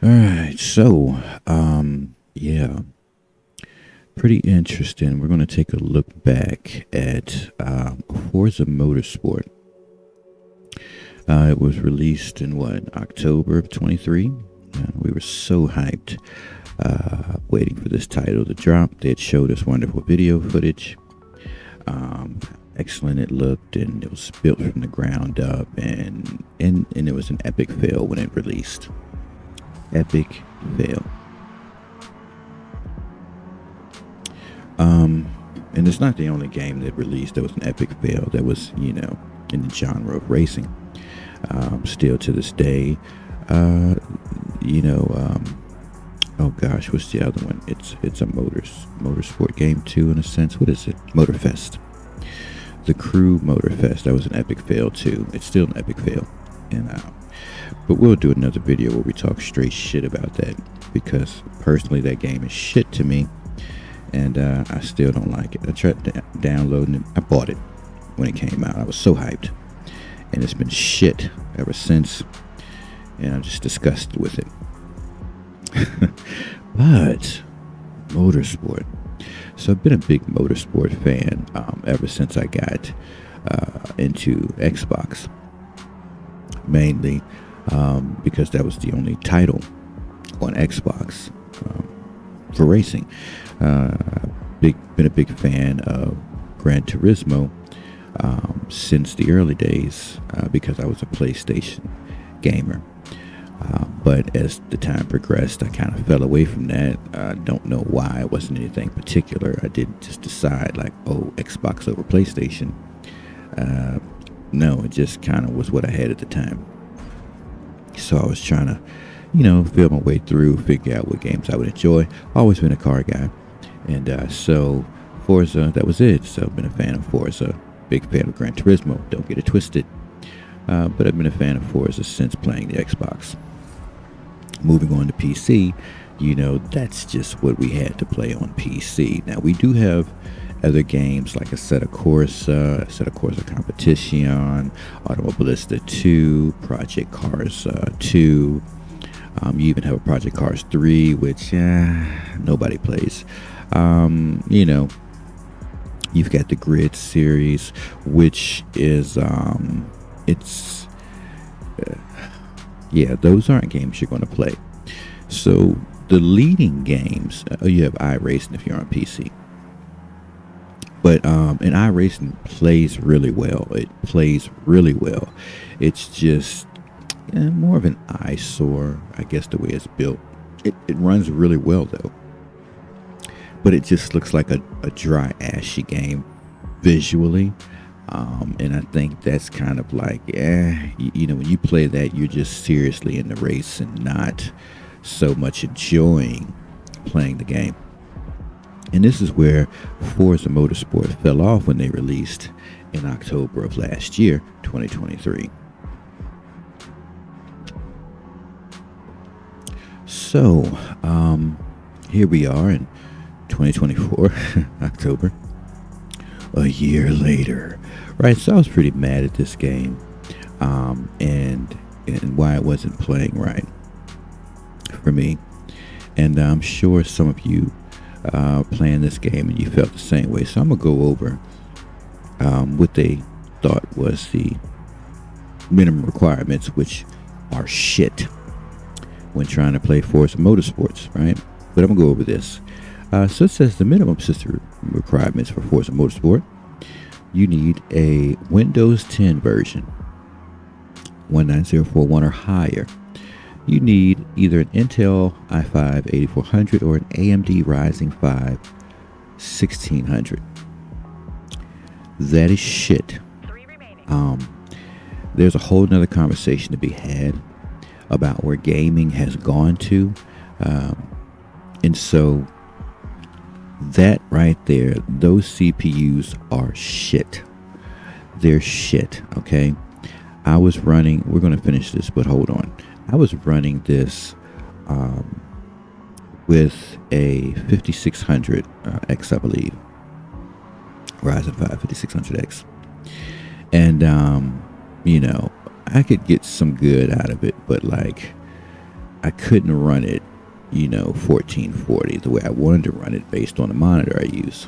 All right, so yeah, pretty interesting. We're going to take a look back at Forza Motorsport. It was released in October of 23. We were so hyped, waiting for this title to drop. They had showed us wonderful video footage. Excellent it looked, and it was built from the ground up, and it was an epic fail when it released. Epic fail. And it's not the only game that released that was an epic fail that was, in the genre of racing. Still to this day, oh gosh, what's the other one? It's a motorsport game too, in a sense. What is it? Motorfest. The Crew Motorfest. That was an epic fail too. It's still an epic fail, and but we'll do another video where we talk straight shit about that, because personally that game is shit to me, and I still don't like it. I tried downloading it. I bought it when it came out. I was so hyped, and it's been shit ever since, and I'm just disgusted with it. But motorsport. So I've been a big motorsport fan ever since I got into Xbox, mainly because that was the only title on Xbox for racing. Been a big fan of Gran Turismo since the early days because I was a PlayStation gamer. But as the time progressed, I kind of fell away from that. I don't know why. It wasn't anything particular. I didn't just decide like, oh, Xbox over PlayStation. No, it just kind of was what I had at the time. So I was trying to, feel my way through, figure out what games I would enjoy. Always been a car guy. And so Forza, that was it. So I've been a fan of Forza. Big fan of Gran Turismo. Don't get it twisted. But I've been a fan of Forza since playing the Xbox. Moving on to PC, that's just what we had to play on PC. Now, we do have other games like Assetto Corsa Competition, Automobilista 2, Project Cars 2. You even have a Project Cars 3, which nobody plays. You've got the Grid series, which is those aren't games you're going to play. So the leading games, you have iRacing if you're on PC. But and iRacing plays really well. It plays really well. It's just more of an eyesore, I guess, the way it's built. It runs really well, though. But it just looks like a dry, ashy game visually. And I think that's kind of like, when you play that, you're just seriously in the race and not so much enjoying playing the game. And this is where Forza Motorsport fell off when they released in October of last year, 2023. So, here we are in 2024, October, a year later. Right, so I was pretty mad at this game, and why it wasn't playing right for me. And I'm sure some of you playing this game and you felt the same way. So I'm gonna go over what they thought was the minimum requirements, which are shit when trying to play Forza Motorsports, right? But I'm gonna go over this. So it says the minimum system requirements for Forza Motorsport. You need a Windows 10 version, 19041 or higher. You need either an Intel i5 8400 or an AMD Ryzen 5 1600. That is shit. There's a whole nother conversation to be had about where gaming has gone to. And so that right there, those CPUs are shit. They're shit, okay? I was running, we're going to finish this, but hold on. I was running this with a 5600X, I believe. Ryzen 5 5600X. And, I could get some good out of it, but like, I couldn't run it, 1440 the way I wanted to run it based on the monitor I use.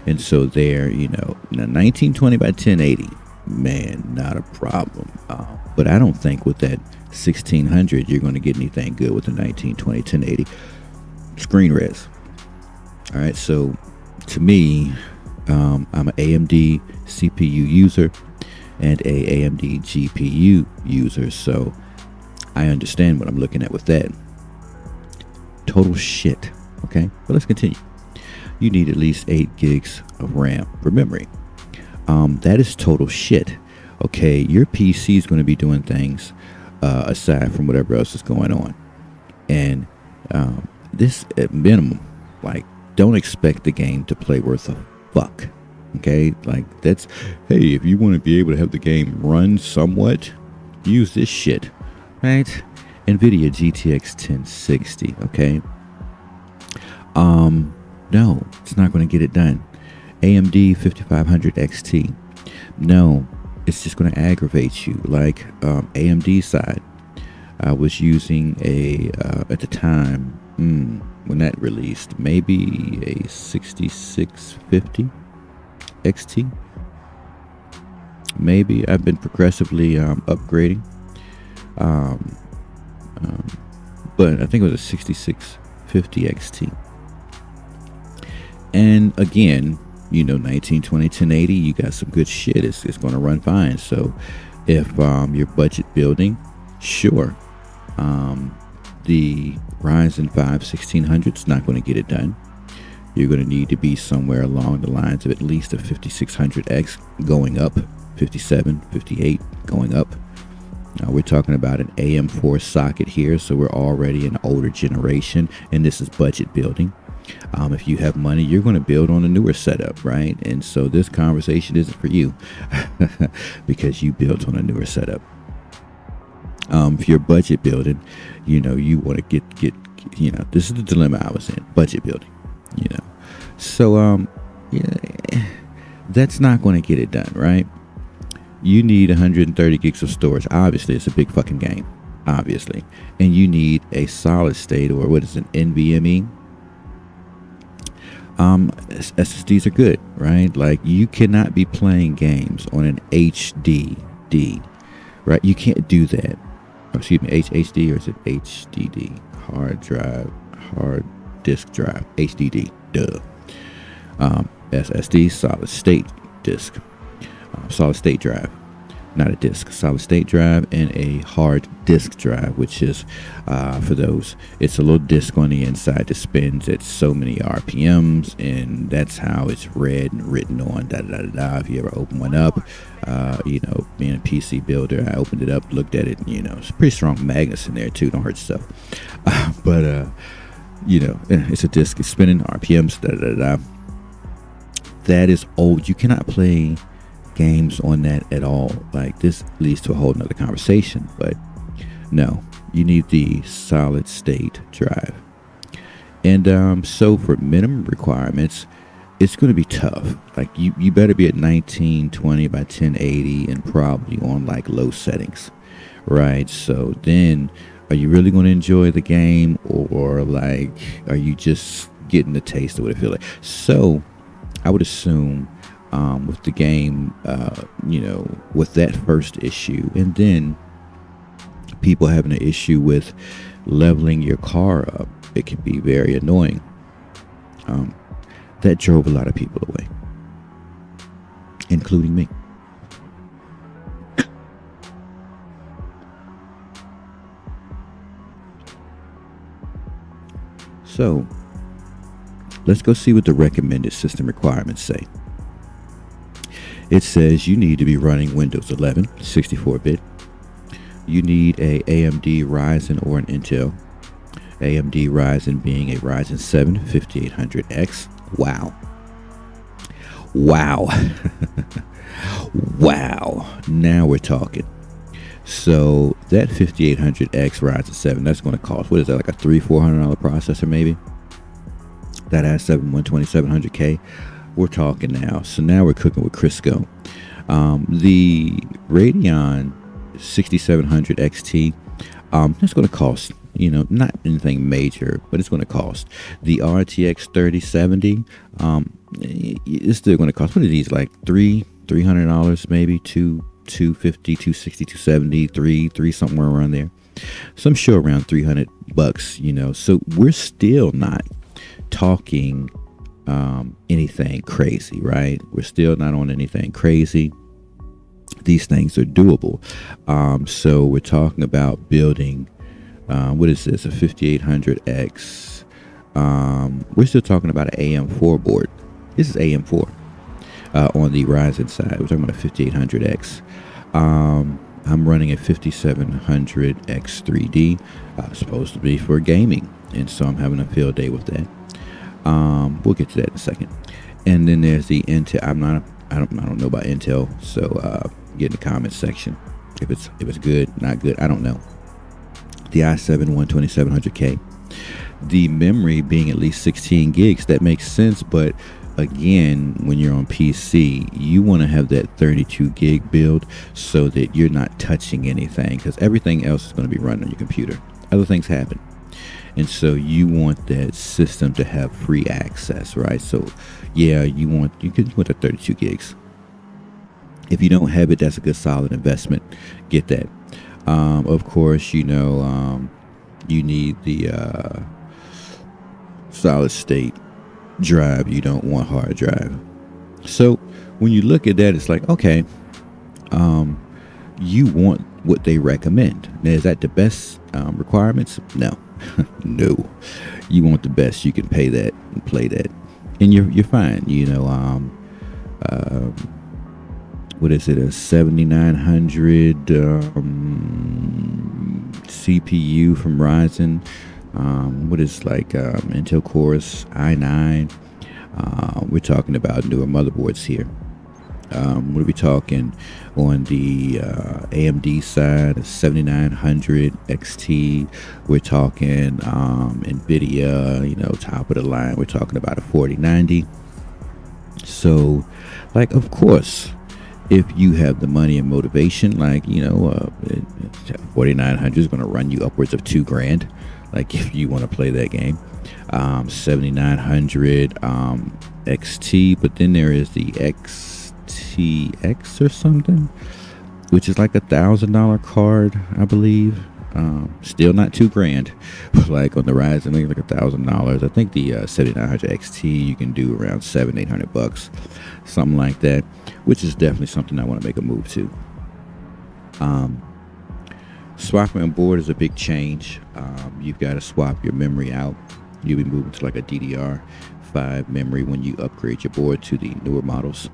And so there, now 1920 by 1080, man, not a problem. But I don't think with that 1600 you're going to get anything good with the 1920 1080 screen res. All right, so to me, I'm an AMD CPU user and a AMD GPU user, so I understand what I'm looking at with that. Total shit. Okay, but let's continue. You need at least 8 gigs of RAM for memory. That is total shit. Okay, your PC is going to be doing things aside from whatever else is going on, and this at minimum, like, don't expect the game to play worth a fuck. Okay, like, that's, hey, if you want to be able to have the game run somewhat, use this shit, right? NVIDIA GTX 1060. Okay. No, it's not going to get it done. AMD 5500 XT. No, it's just going to aggravate you. Like, AMD side, I was using at the time, when that released, maybe a 6650 XT. Maybe. I've been progressively upgrading. But I think it was a 6650 XT. And again, 1920 1080, you got some good shit. It's going to run fine. So if you're budget building, sure, the Ryzen 5 1600 is not going to get it done. You're going to need to be somewhere along the lines of at least a 5600X going up, 57, 58 going up. Now we're talking about an AM4 socket here, so we're already an older generation, and this is budget building. If you have money, you're going to build on a newer setup, right? And so this conversation isn't for you because you built on a newer setup. If you're budget building, you want to get this is the dilemma I was in, budget building, So, that's not going to get it done, right? You need 130 gigs of storage. Obviously, it's a big fucking game, obviously. And you need a solid state, or what is an NVMe? SSDs are good, right? Like, you cannot be playing games on an HDD, right? You can't do that. Excuse me, HDD, or is it HDD? Hard disk drive, HDD, duh. SSD, solid state disk, solid state drive, not a disk, solid state drive, and a hard disk drive, which is, for those, it's a little disk on the inside that spins at so many RPMs, and that's how it's read and written on, If you ever open one up, being a PC builder, I opened it up, looked at it, it's pretty strong magnets in there too, don't hurt yourself. But it's a disk, it's spinning, RPMs, That is old. You cannot play games on that at all. Like, this leads to a whole nother conversation, but no, you need the solid state drive. And so for minimum requirements, it's going to be tough. Like, you better be at 1920 by 1080 and probably on like low settings, right? So then, are you really going to enjoy the game, or like, are you just getting the taste of what it feels like? So I would assume with the game, with that first issue, and then people having an issue with leveling your car up, it can be very annoying. That drove a lot of people away, including me. So let's go see what the recommended system requirements say. It says you need to be running Windows 11, 64-bit. You need a AMD Ryzen or an Intel. AMD Ryzen being a Ryzen 7 5800X. Wow. Wow. Now we're talking. So that 5800X Ryzen 7, that's going to cost, what is that, like a $300-400 processor maybe? That has 12700K. We're talking now. So now we're cooking with Crisco. The Radeon 6700 XT, that's going to cost not anything major, but it's going to cost. The RTX 3070, it's still going to cost. What are these, like $300 maybe, 250, 260, 270, three somewhere around there. So I'm sure around $300. So we're still not talking anything crazy, right? We're still not on anything crazy. These things are doable. So we're talking about building, what is this, a 5800X. We're still talking about an AM4 board. This is AM4 on the Ryzen side. We're talking about a 5800X. I'm running a 5700X3D, supposed to be for gaming, and so I'm having a field day with that. We'll get to that in a second. And then there's the Intel. I don't know about Intel, so get in the comments section if it's good, not good. I don't know. The i7 12700K, the memory being at least 16 gigs, that makes sense. But again, when you're on PC, you want to have that 32 gig build so that you're not touching anything, because everything else is going to be running on your computer. Other things happen. And so you want that system to have free access, right? So yeah, you want the 32 gigs. If you don't have it, that's a good solid investment. Get that. Of course, you need the solid state drive. You don't want hard drive. So when you look at that, it's like, okay, you want what they recommend. Now, is that the best requirements? No. No. You want the best. You can pay that and play that, and you're fine. What is it? A 7900 CPU from Ryzen. What is like Intel Core's i9. We're talking about newer motherboards here. What are we talking on the AMD side? 7900 XT. We're talking NVIDIA, top of the line. We're talking about a 4090. So, like, of course, if you have the money and motivation, like, 4900 is going to run you upwards of $2,000. Like, if you want to play that game, 7900 XT. But then there is the XTX or something, which is like $1,000 card, I believe. Still not $2,000, but like on the Ryzen, I think like $1,000. I think the 7900 XT you can do around $700-800, something like that, which is definitely something I want to make a move to. Swapping on board is a big change. You've got to swap your memory out. You'll be moving to like a DDR5 memory when you upgrade your board to the newer models.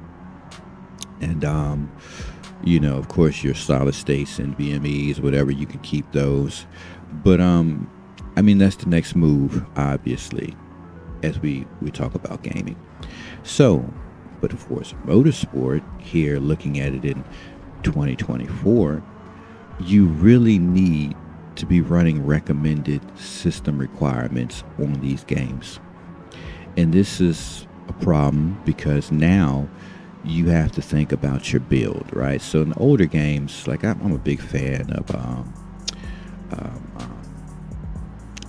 And of course, your solid states and VMEs, whatever, you can keep those. But that's the next move, obviously, as we talk about gaming. So, but of course, Motorsport here, looking at it in 2024, you really need to be running recommended system requirements on these games. And this is a problem because now you have to think about your build, right? So in the older games, like I'm a big fan of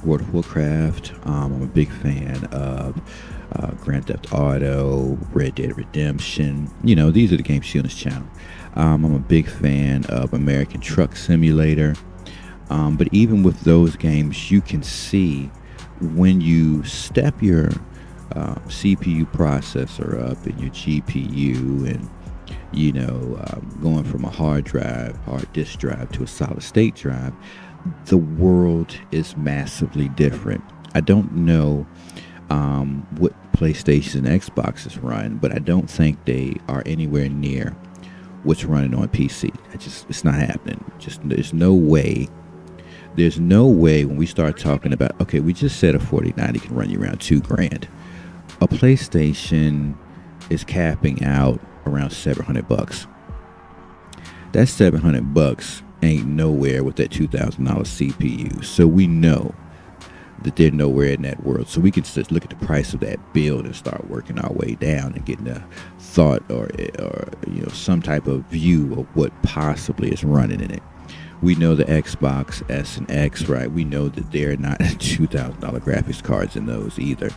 World of Warcraft. I'm a big fan of Grand Theft Auto, Red Dead Redemption. These are the games you see on this channel. I'm a big fan of American Truck Simulator. But even with those games, you can see when you step your CPU processor up in your GPU and going from a hard disk drive to a solid state drive, the world is massively different. I don't know what PlayStation and Xboxes run, but I don't think they are anywhere near what's running on PC. It's not happening. There's no way when we start talking about, okay, we just said a 4090 can run you around $2,000. A PlayStation is capping out around $700. That $700 ain't nowhere with that $2,000 CPU. So we know that they're nowhere in that world. So we can just look at the price of that build and start working our way down and getting a thought or some type of view of what possibly is running in it. We know the Xbox S and X, right? We know that they're not $2,000 graphics cards in those either.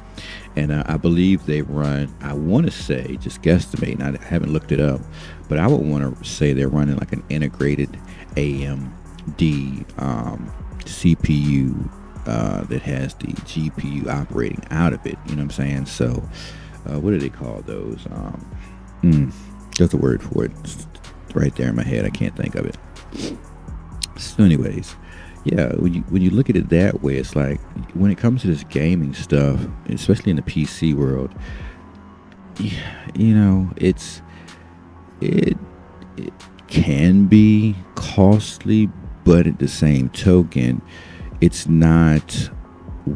And I believe they run, I want to say, just guesstimate, I haven't looked it up, but I would want to say they're running like an integrated AMD CPU that has the GPU operating out of it. You know what I'm saying? So, what do they call those? There's a word for it. It's right there in my head. I can't think of it. So, anyways, yeah, when you look at it that way, it's like when it comes to this gaming stuff, especially in the PC world, you know, it can be costly, but at the same token, it's not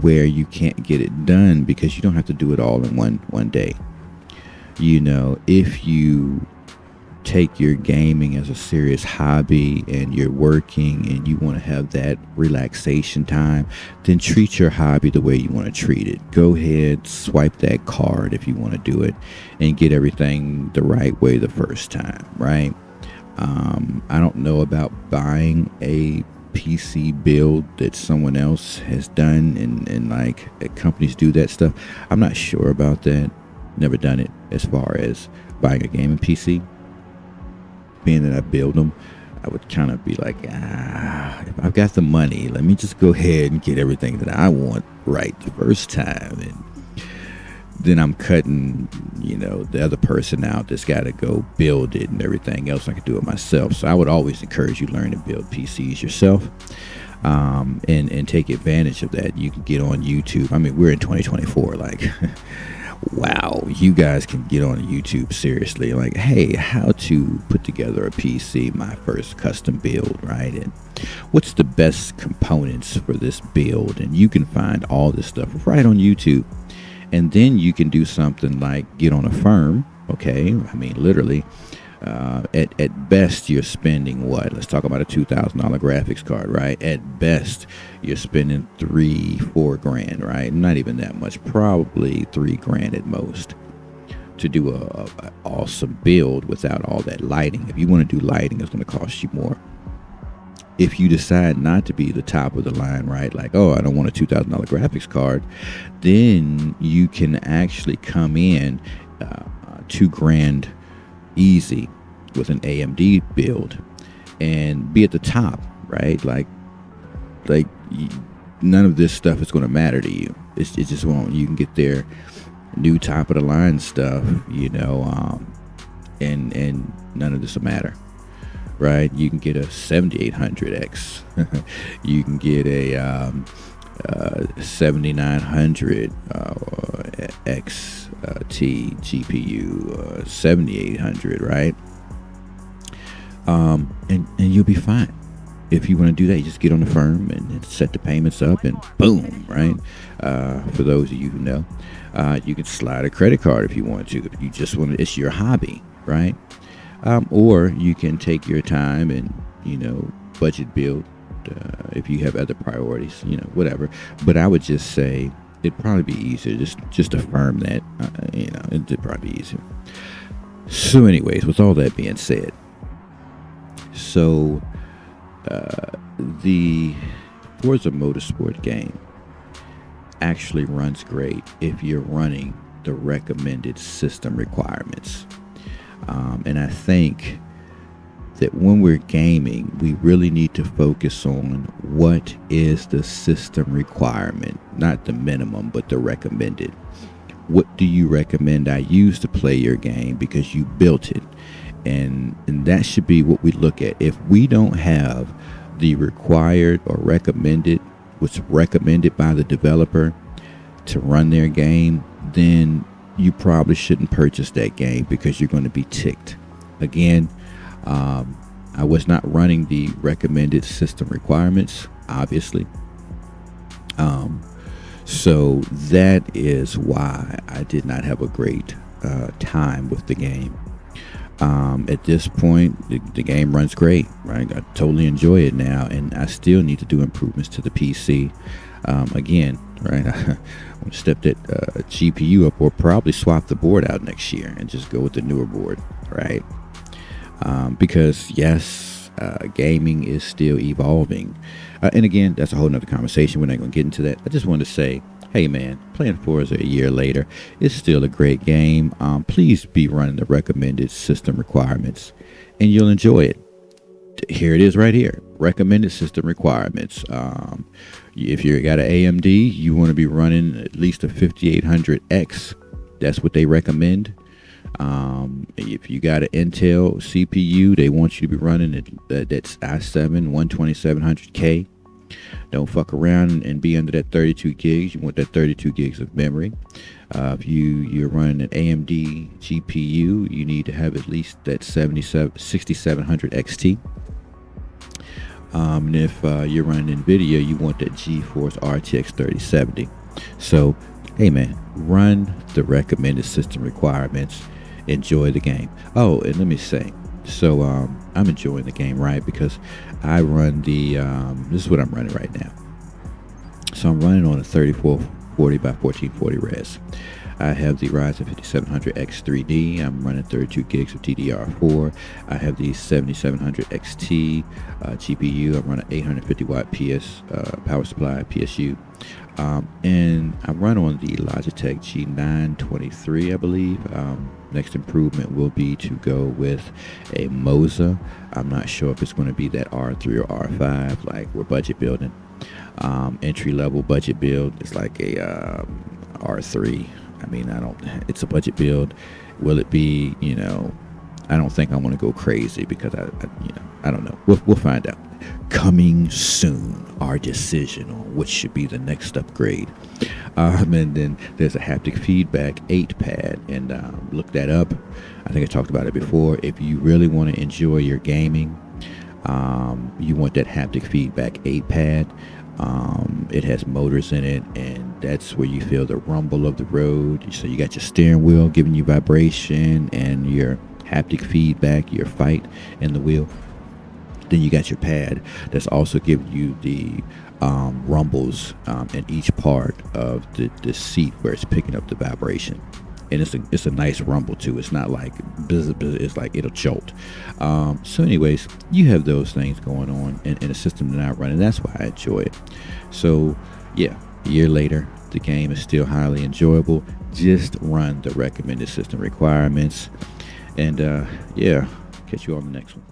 where you can't get it done because you don't have to do it all in one day. You know, if you take your gaming as a serious hobby and you're working and you want to have that relaxation time, then treat your hobby the way you want to treat it. Go ahead, swipe that card if you want to do it and get everything the right way the first time, right? I don't know about buying a PC build that someone else has done and like companies do that stuff. I'm not sure about that. Never done it as far as buying a gaming PC. Being that I build them, I would kind of be like, if I've got the money, let me just go ahead and get everything that I want right the first time. And then I'm cutting, you know, the other person out that's got to go build it and everything else. I can do it myself. So I would always encourage you to learn to build PCs yourself, and take advantage of that. You can get on YouTube. I mean, we're in 2024, like, wow, you guys can get on YouTube seriously. Like, hey, how to put together a PC, my first custom build, right? And what's the best components for this build? And you can find all this stuff right on YouTube. And then you can do something like get on a firm, okay? I mean, literally, at best, you're spending what? Let's talk about a $2,000 graphics card, right? At best, you're spending $3-4 grand, right? Not even that much, probably $3 grand at most to do a awesome build without all that lighting. If you want to do lighting, it's going to cost you more. If you decide not to be the top of the line, right? Like, oh, I don't want a $2,000 graphics card, then you can actually come in $2 grand easy with an AMD build and be at the top, right? Like none of this stuff is going to matter to you. It just won't. You can get their new top of the line stuff, you know, and none of this will matter. Right, you can get a 7800X. You can get a 7900 XT GPU, 7800, right? And you'll be fine. If you want to do that, you just get on the firm and set the payments up, and boom, right? For those of you who know, you can slide a credit card if you want to. If you just want to, it's your hobby, right? Or you can take your time and, you know, budget build if you have other priorities, you know, whatever. But I would just say it'd probably be easier just affirm that, you know, it'd probably be easier. So anyways, with all that being said, so the Forza Motorsport game actually runs great if you're running the recommended system requirements. And I think that when we're gaming, we really need to focus on what is the system requirement, not the minimum, but the recommended. What do you recommend I use to play your game because you built it? And that should be what we look at. If we don't have the required or recommended, what's recommended by the developer to run their game, then you probably shouldn't purchase that game because you're going to be ticked. Again, I was not running the recommended system requirements, obviously. So that is why I did not have a great time with the game. At this point, the game runs great, right? I totally enjoy it now, and I still need to do improvements to the PC. Again, right? I want to step that GPU up, or probably swap the board out next year and just go with the newer board, right? Because yes, Gaming is still evolving. And again, that's a whole nother conversation. We're not going to get into that. I just wanted to say, hey man, playing Forza a year later, it's still a great game. Please be running the recommended system requirements and you'll enjoy it. Here it is right here. Recommended system requirements. If you got an AMD, you want to be running at least a 5800X. That's what they recommend. If you got an Intel CPU, they want you to be running it. That's i7 12700K. Don't fuck around and be under that 32 gigs. You want that 32 gigs of memory. If you're running an AMD GPU, you need to have at least that 6700 XT. And if you're running NVIDIA, you want that GeForce RTX 3070. So, hey man, run the recommended system requirements. Enjoy the game. Oh, and let me say, so I'm enjoying the game, right? Because I run the, this is what I'm running right now. So I'm running on a 3440 by 1440 res. I have the Ryzen 5700X 3D. I'm running 32 gigs of DDR4. I have the 7700 XT GPU. I'm running 850 watt PS power supply PSU. And I run on the Logitech G923, I believe. Next improvement will be to go with a Moza. I'm not sure if it's going to be that R3 or R5, like we're budget building. Entry level budget build is like a R3. I mean, it's a budget build. Will it be, I don't think I want to go crazy because I don't know. We'll find out. Coming soon, our decision on which should be the next upgrade. And then there's a haptic feedback 8 pad, and look that up. I think I talked about it before. If you really want to enjoy your gaming, you want that haptic feedback 8 pad. It has motors in it, and that's where you feel the rumble of the road. So you got your steering wheel giving you vibration and your haptic feedback, your fight in the wheel. Then you got your pad that's also giving you the rumbles in each part of the seat where it's picking up the vibration. And it's a nice rumble too. It's not like it's like it'll jolt. So anyways, you have those things going on in a system that I run, and that's why I enjoy it. So yeah, a year later, the game is still highly enjoyable. Just run the recommended system requirements, and yeah, catch you on the next one.